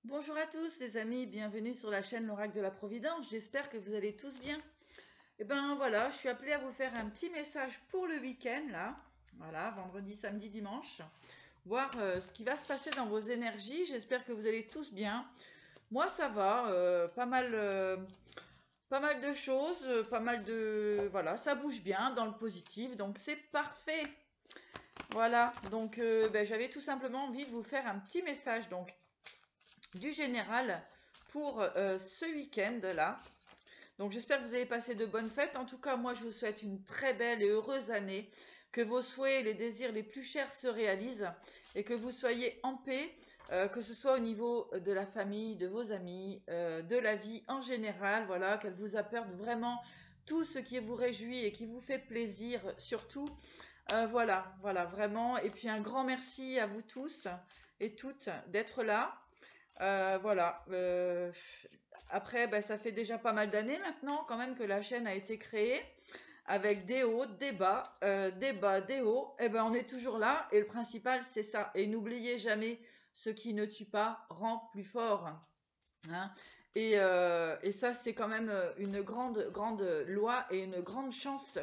Bonjour à tous les amis, bienvenue sur la chaîne L'Oracle de la Providence, j'espère que vous allez tous bien. Et ben voilà, je suis appelée à vous faire un petit message pour le week-end là, voilà, vendredi, samedi, dimanche, voir ce qui va se passer dans vos énergies, j'espère que vous allez tous bien. Moi ça va, pas mal de choses, pas mal de... Voilà, ça bouge bien dans le positif, donc c'est parfait. Voilà, donc j'avais tout simplement envie de vous faire un petit message, donc du général pour ce week-end là. Donc j'espère que vous avez passé de bonnes fêtes. En tout cas, moi je vous souhaite une très belle et heureuse année, que vos souhaits et les désirs les plus chers se réalisent et que vous soyez en paix, que ce soit au niveau de la famille, de vos amis, de la vie en général, voilà, qu'elle vous apporte vraiment tout ce qui vous réjouit et qui vous fait plaisir surtout. Voilà, vraiment. Et puis un grand merci à vous tous et toutes d'être là. Voilà. Après, ça fait déjà pas mal d'années maintenant quand même que la chaîne a été créée avec des hauts, des bas, des hauts. Et ben on est toujours là et le principal c'est ça. Et n'oubliez jamais, ce qui ne tue pas rend plus fort. Hein. Et ça, c'est quand même une grande loi et une grande chance.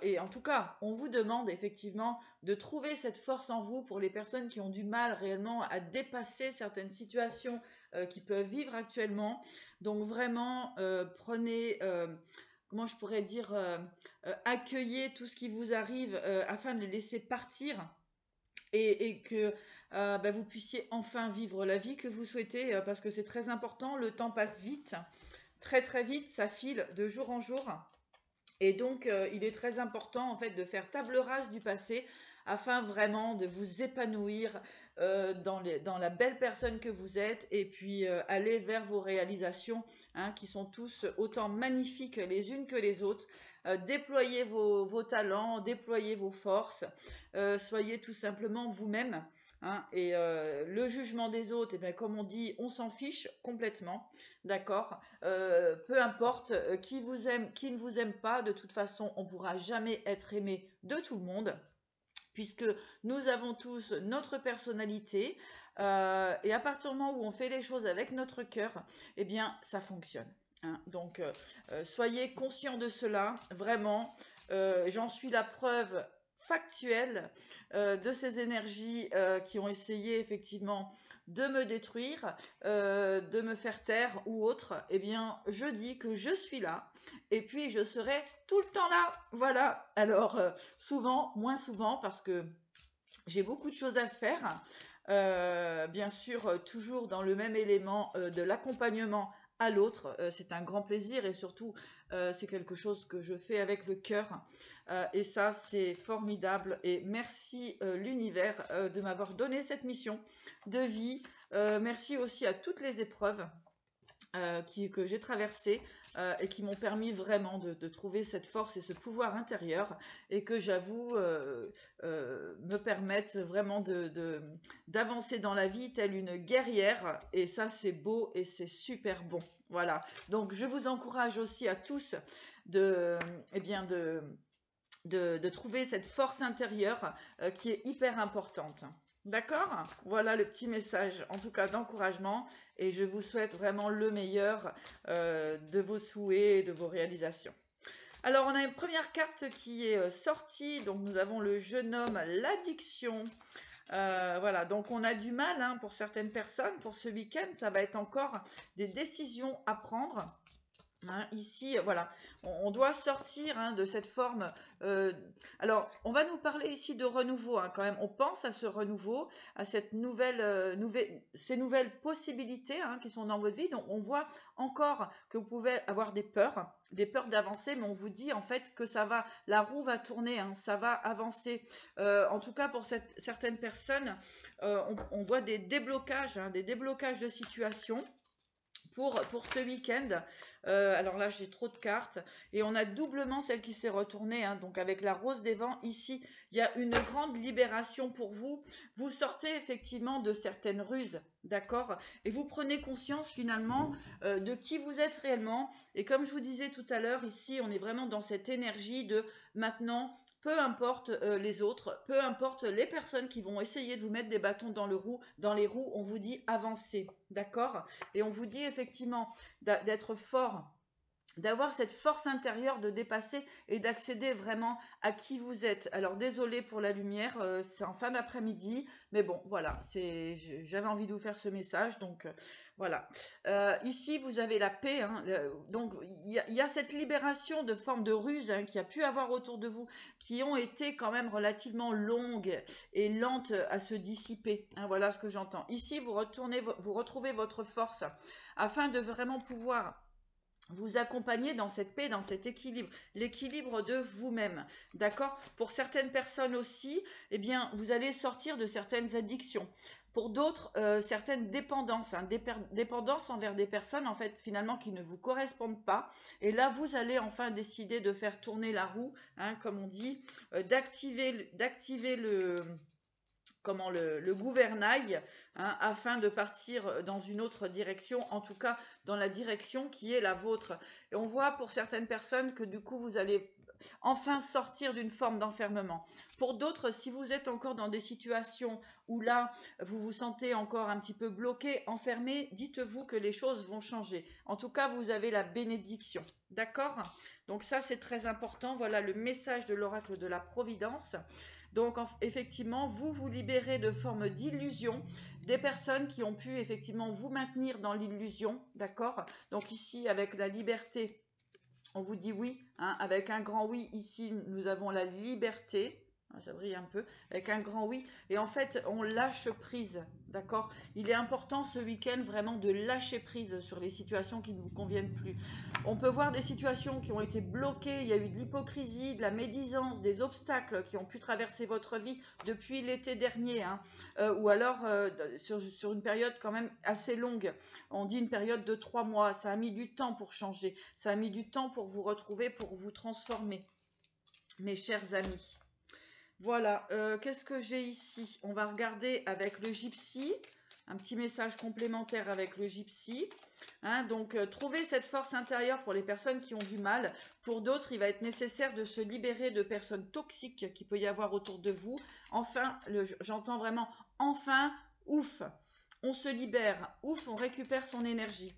Et en tout cas, on vous demande effectivement de trouver cette force en vous pour les personnes qui ont du mal réellement à dépasser certaines situations qu'ils peuvent vivre actuellement. Donc vraiment, prenez... comment je pourrais dire, accueillez tout ce qui vous arrive afin de les laisser partir et que vous puissiez enfin vivre la vie que vous souhaitez, parce que c'est très important. Le temps passe vite, très très vite, ça file de jour en jour. Et donc, il est très important en fait de faire table rase du passé afin vraiment de vous épanouir dans la belle personne que vous êtes et puis aller vers vos réalisations hein, qui sont tous autant magnifiques les unes que les autres. Déployez vos talents, déployez vos forces, soyez tout simplement vous-même. Hein, et le jugement des autres, et bien, comme on dit, on s'en fiche complètement, d'accord. Peu importe qui vous aime, qui ne vous aime pas, de toute façon, on ne pourra jamais être aimé de tout le monde, puisque nous avons tous notre personnalité, et à partir du moment où on fait les choses avec notre cœur, eh bien, ça fonctionne. Hein. Donc, soyez conscients de cela, vraiment. J'en suis la preuve factuelle de ces énergies qui ont essayé effectivement de me détruire, de me faire taire ou autre. Eh bien, je dis que je suis là et puis je serai tout le temps là. Voilà. Alors, souvent, moins souvent, parce que j'ai beaucoup de choses à faire. Bien sûr, toujours dans le même élément de l'accompagnement à l'autre. C'est un grand plaisir et surtout, c'est quelque chose que je fais avec le cœur. Et ça, c'est formidable. Et merci l'univers de m'avoir donné cette mission de vie. Merci aussi à toutes les épreuves que j'ai traversées et qui m'ont permis vraiment de trouver cette force et ce pouvoir intérieur et que j'avoue me permettent vraiment d'avancer dans la vie telle une guerrière et ça c'est beau et c'est super bon. Voilà, donc je vous encourage aussi à tous de, eh bien de trouver cette force intérieure qui est hyper importante. D'accord? Voilà le petit message, en tout cas d'encouragement, et je vous souhaite vraiment le meilleur de vos souhaits et de vos réalisations. Alors, on a une première carte qui est sortie, donc nous avons le jeune homme, l'addiction. Voilà, donc on a du mal hein, pour certaines personnes, pour ce week-end, ça va être encore des décisions à prendre. Hein, ici, voilà, on doit sortir hein, de cette forme. Alors, on va nous parler ici de renouveau hein, quand même. On pense à ce renouveau, à cette ces nouvelles possibilités hein, qui sont dans votre vie. Donc, on voit encore que vous pouvez avoir des peurs d'avancer, mais on vous dit en fait que ça va, la roue va tourner, hein, ça va avancer. En tout cas, pour certaines personnes, on voit des déblocages, hein, des déblocages de situation pour ce week-end. Alors là, j'ai trop de cartes. Et on a doublement celle qui s'est retournée. Hein, donc avec la rose des vents, ici, il y a une grande libération pour vous. Vous sortez effectivement de certaines ruses. D'accord? Et vous prenez conscience finalement de qui vous êtes réellement. Et comme je vous disais tout à l'heure, ici, on est vraiment dans cette énergie de maintenant peu importe les autres, peu importe les personnes qui vont essayer de vous mettre des bâtons dans les roues, on vous dit avancez, d'accord? Et on vous dit effectivement d'être fort, d'avoir cette force intérieure de dépasser et d'accéder vraiment à qui vous êtes. Alors désolé pour la lumière, c'est en fin d'après-midi, mais bon voilà, j'avais envie de vous faire ce message, donc voilà. Ici vous avez la paix, hein, donc il y a cette libération de formes de ruses hein, qu'il y a pu avoir autour de vous, qui ont été quand même relativement longues et lentes à se dissiper. Hein, voilà ce que j'entends. Ici vous retrouvez votre force afin de vraiment pouvoir vous accompagner dans cette paix, dans cet équilibre, l'équilibre de vous-même, d'accord? Pour certaines personnes aussi, eh bien, vous allez sortir de certaines addictions. Pour d'autres, certaines dépendances, hein, dépendances envers des personnes, en fait, finalement, qui ne vous correspondent pas. Et là, vous allez enfin décider de faire tourner la roue, hein, comme on dit, d'activer le gouvernail hein, afin de partir dans une autre direction, en tout cas dans la direction qui est la vôtre. Et on voit pour certaines personnes que du coup vous allez enfin sortir d'une forme d'enfermement. Pour d'autres, si vous êtes encore dans des situations où là vous vous sentez encore un petit peu bloqué, enfermé, dites-vous que les choses vont changer. En tout cas, vous avez la bénédiction. D'accord? Donc ça c'est très important. Voilà le message de l'oracle de la Providence. Donc effectivement, vous vous libérez de formes d'illusion des personnes qui ont pu effectivement vous maintenir dans l'illusion, d'accord? Donc ici, avec la liberté, on vous dit oui, hein, avec un grand oui, ici, nous avons la liberté. Ça brille un peu, avec un grand oui. Et en fait, on lâche prise, d'accord? Il est important ce week-end vraiment de lâcher prise sur les situations qui ne vous conviennent plus. On peut voir des situations qui ont été bloquées, il y a eu de l'hypocrisie, de la médisance, des obstacles qui ont pu traverser votre vie depuis l'été dernier, hein, ou alors sur une période quand même assez longue. On dit une période de 3 mois, ça a mis du temps pour changer, ça a mis du temps pour vous retrouver, pour vous transformer, mes chers amis. Voilà, qu'est-ce que j'ai ici? On va regarder avec le gypsy, un petit message complémentaire avec le gypsy. Hein, donc, trouver cette force intérieure pour les personnes qui ont du mal. Pour d'autres, il va être nécessaire de se libérer de personnes toxiques qu'il peut y avoir autour de vous. Enfin, j'entends vraiment, enfin, ouf, on se libère, ouf, on récupère son énergie.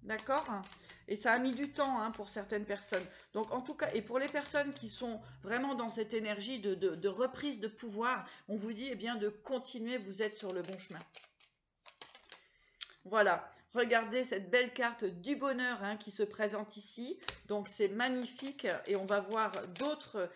D'accord? Et ça a mis du temps hein, pour certaines personnes. Donc en tout cas, et pour les personnes qui sont vraiment dans cette énergie de reprise de pouvoir, on vous dit eh bien de continuer, vous êtes sur le bon chemin. Voilà, regardez cette belle carte du bonheur hein, qui se présente ici. Donc c'est magnifique et on va voir d'autres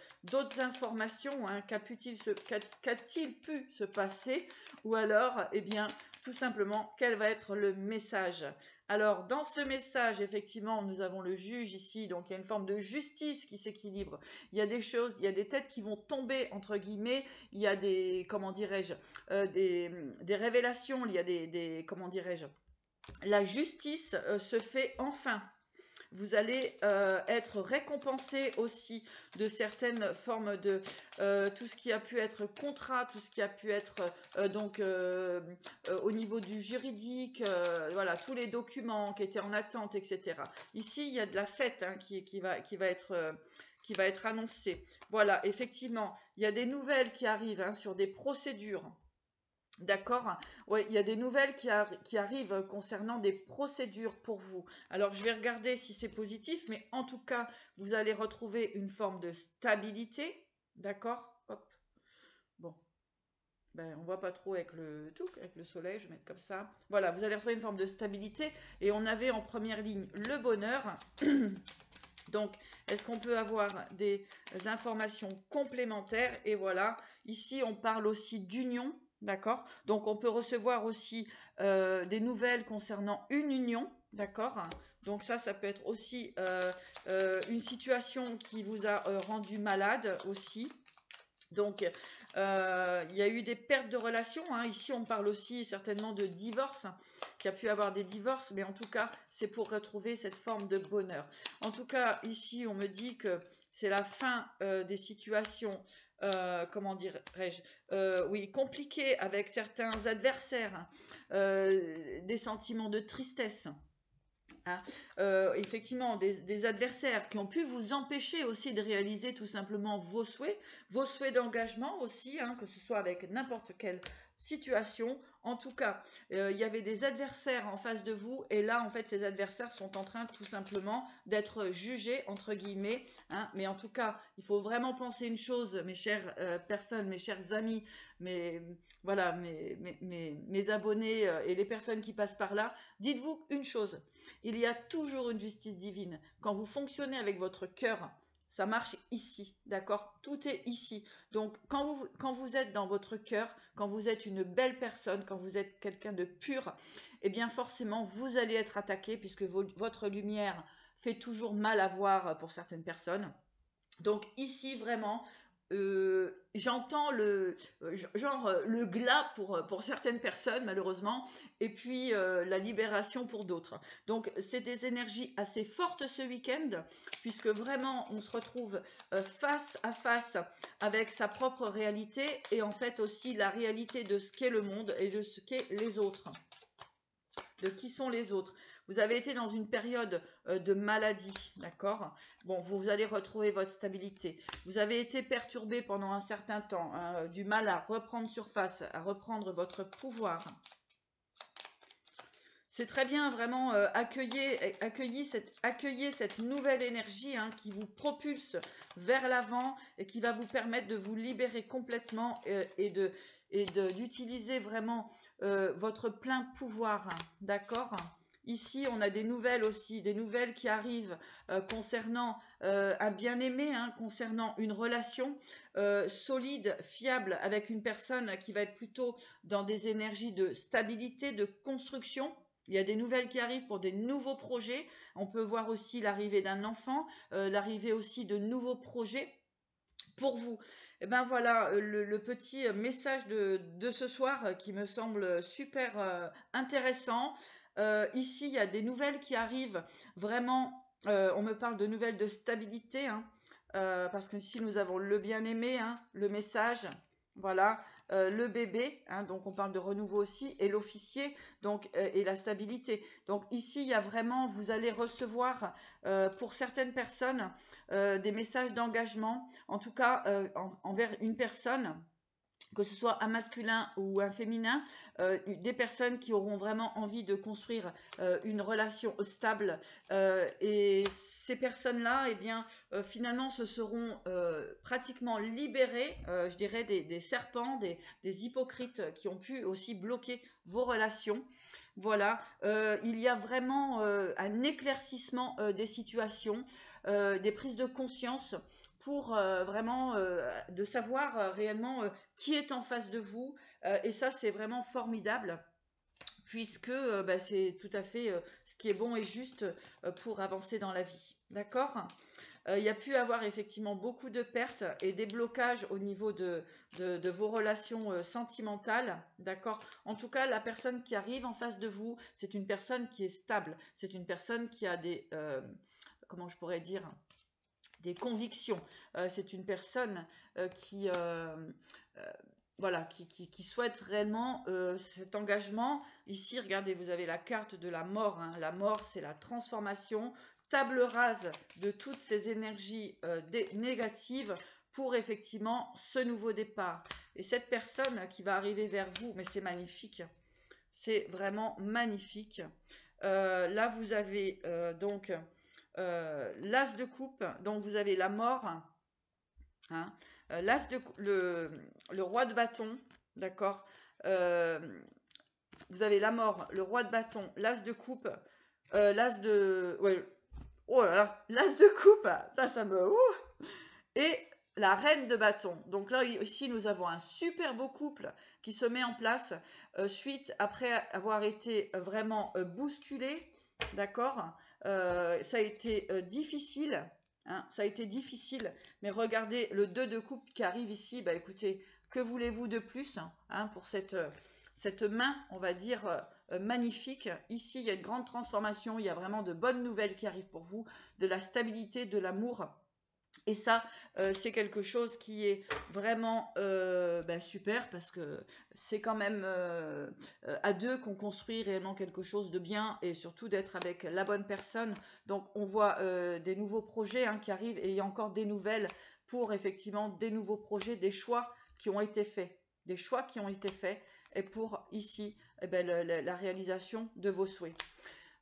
informations. Hein. Qu'a-t-il pu se passer? Ou alors, eh bien, tout simplement, quel va être le message? Alors, dans ce message, effectivement, nous avons le juge ici, donc il y a une forme de justice qui s'équilibre. Il y a des choses, il y a des têtes qui vont tomber, entre guillemets, il y a des, comment dirais-je, des révélations, il y a comment dirais-je, la justice se fait enfin. Vous allez être récompensé aussi de certaines formes de tout ce qui a pu être contrat, tout ce qui a pu être au niveau du juridique, voilà, tous les documents qui étaient en attente, etc. Ici, il y a de la fête hein, qui va être annoncée. Voilà, effectivement, il y a des nouvelles qui arrivent hein, sur des procédures. D'accord? Oui, il y a des nouvelles qui arrivent concernant des procédures pour vous. Alors, je vais regarder si c'est positif, mais en tout cas, vous allez retrouver une forme de stabilité. D'accord? Hop. Bon. Ben, on voit pas trop avec le soleil, je vais mettre comme ça. Voilà, vous allez retrouver une forme de stabilité. Et on avait en première ligne le bonheur. Donc, est-ce qu'on peut avoir des informations complémentaires? Et voilà, ici, on parle aussi d'union. D'accord? Donc, on peut recevoir aussi des nouvelles concernant une union. D'accord? Donc, ça peut être aussi une situation qui vous a rendu malade aussi. Donc, il y a eu des pertes de relations. Hein. Ici, on parle aussi certainement de divorce, qu'il y a pu avoir des divorces, mais en tout cas, c'est pour retrouver cette forme de bonheur. En tout cas, ici, on me dit que c'est la fin des situations, comment dirais-je, oui, compliquées avec certains adversaires, des sentiments de tristesse. Hein. Effectivement, des adversaires qui ont pu vous empêcher aussi de réaliser tout simplement vos souhaits d'engagement aussi, hein, que ce soit avec n'importe quelle situation. En tout cas, il y avait des adversaires en face de vous, et là, en fait, ces adversaires sont en train tout simplement d'être jugés, entre guillemets. Hein. Mais en tout cas, il faut vraiment penser une chose, mes chères personnes, mes chers amis, mes, voilà, mes abonnés et les personnes qui passent par là. Dites-vous une chose, il y a toujours une justice divine. Quand vous fonctionnez avec votre cœur, ça marche ici, d'accord? Tout est ici. Donc, quand vous êtes dans votre cœur, quand vous êtes une belle personne, quand vous êtes quelqu'un de pur, eh bien forcément, vous allez être attaqué puisque votre lumière fait toujours mal à voir pour certaines personnes. Donc ici vraiment, j'entends le glas pour certaines personnes malheureusement, et puis la libération pour d'autres. Donc c'est des énergies assez fortes ce week-end, puisque vraiment on se retrouve face à face avec sa propre réalité, et en fait aussi la réalité de ce qu'est le monde et de ce qu'est les autres. De qui sont les autres. Vous avez été dans une période de maladie, d'accord? Bon, vous allez retrouver votre stabilité. Vous avez été perturbé pendant un certain temps, hein, du mal à reprendre surface, à reprendre votre pouvoir. C'est très bien, vraiment, accueillez cette nouvelle énergie, hein, qui vous propulse vers l'avant et qui va vous permettre de vous libérer complètement d'utiliser vraiment votre plein pouvoir, hein, d'accord? Ici, on a des nouvelles aussi, des nouvelles qui arrivent concernant un bien-aimé, hein, concernant une relation solide, fiable, avec une personne qui va être plutôt dans des énergies de stabilité, de construction. Il y a des nouvelles qui arrivent pour des nouveaux projets. On peut voir aussi l'arrivée d'un enfant, l'arrivée aussi de nouveaux projets pour vous. Et ben voilà le petit message de ce soir qui me semble super intéressant. Ici, il y a des nouvelles qui arrivent. Vraiment, on me parle de nouvelles de stabilité, hein, parce que ici, nous avons le bien-aimé, hein, le message. Voilà, le bébé, hein, donc on parle de renouveau aussi, et l'officier, donc et la stabilité. Donc ici, il y a vraiment, vous allez recevoir pour certaines personnes des messages d'engagement, en tout cas envers une personne, que ce soit un masculin ou un féminin, des personnes qui auront vraiment envie de construire une relation stable, et ces personnes-là, eh bien, finalement, se seront pratiquement libérées, je dirais, des serpents, des hypocrites qui ont pu aussi bloquer vos relations. Voilà, il y a vraiment un éclaircissement des situations, des prises de conscience pour vraiment de savoir réellement qui est en face de vous. Et ça, c'est vraiment formidable, puisque bah, c'est tout à fait ce qui est bon et juste pour avancer dans la vie. D'accord? Il y a pu avoir effectivement beaucoup de pertes et des blocages au niveau de vos relations sentimentales. D'accord? En tout cas, la personne qui arrive en face de vous, c'est une personne qui est stable. C'est une personne qui a comment je pourrais dire, des convictions. C'est une personne qui, voilà, qui souhaite réellement cet engagement. Ici, regardez, vous avez la carte de la mort. Hein. La mort, c'est la transformation, table rase de toutes ces énergies négatives pour effectivement ce nouveau départ. Et cette personne qui va arriver vers vous, mais c'est magnifique. C'est vraiment magnifique. Là, vous avez donc l'as de coupe, donc vous avez la mort, hein, le roi de bâton, d'accord, vous avez la mort, le roi de bâton, l'as de coupe, l'as de, ouais, oh là là, l'as de coupe, ça me, et la reine de bâton. Donc là, ici, nous avons un super beau couple qui se met en place suite après avoir été vraiment bousculé, d'accord. Ça a été difficile, hein, ça a été difficile, mais regardez le 2 de coupe qui arrive ici. Bah écoutez, que voulez-vous de plus, hein, pour cette main, on va dire, magnifique. Ici, il y a une grande transformation, il y a vraiment de bonnes nouvelles qui arrivent pour vous, de la stabilité, de l'amour. Et ça, c'est quelque chose qui est vraiment super parce que c'est quand même à deux qu'on construit réellement quelque chose de bien et surtout d'être avec la bonne personne. Donc on voit des nouveaux projets qui arrivent et il y a encore des nouvelles pour effectivement des nouveaux projets, des choix qui ont été faits. Des choix qui ont été faits et pour ici la réalisation de vos souhaits.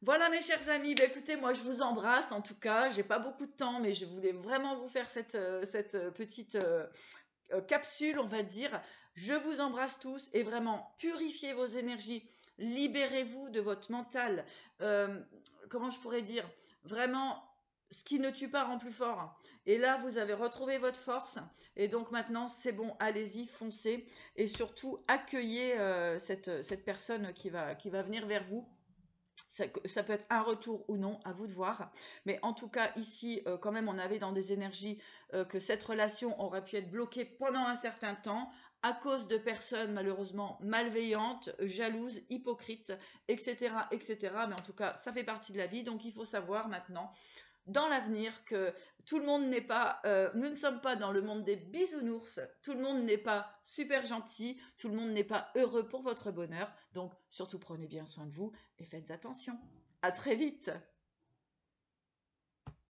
Voilà mes chers amis, écoutez, moi je vous embrasse en tout cas, j'ai pas beaucoup de temps mais je voulais vraiment vous faire cette petite capsule on va dire. Je vous embrasse tous et vraiment purifiez vos énergies, libérez-vous de votre mental, Euh, comment je pourrais dire, vraiment ce qui ne tue pas rend plus fort. Et là vous avez retrouvé votre force et donc maintenant c'est bon, allez-y, foncez et surtout accueillez cette personne qui va venir vers vous. Ça peut être un retour ou non, à vous de voir. Mais en tout cas, ici, quand même, on avait dans des énergies que cette relation aurait pu être bloquée pendant un certain temps à cause de personnes malheureusement malveillantes, jalouses, hypocrites, etc., etc. Mais en tout cas, ça fait partie de la vie. Donc, il faut savoir maintenant dans l'avenir que tout le monde n'est pas, nous ne sommes pas dans le monde des bisounours, tout le monde n'est pas super gentil, tout le monde n'est pas heureux pour votre bonheur, donc surtout prenez bien soin de vous et faites attention. À très vite.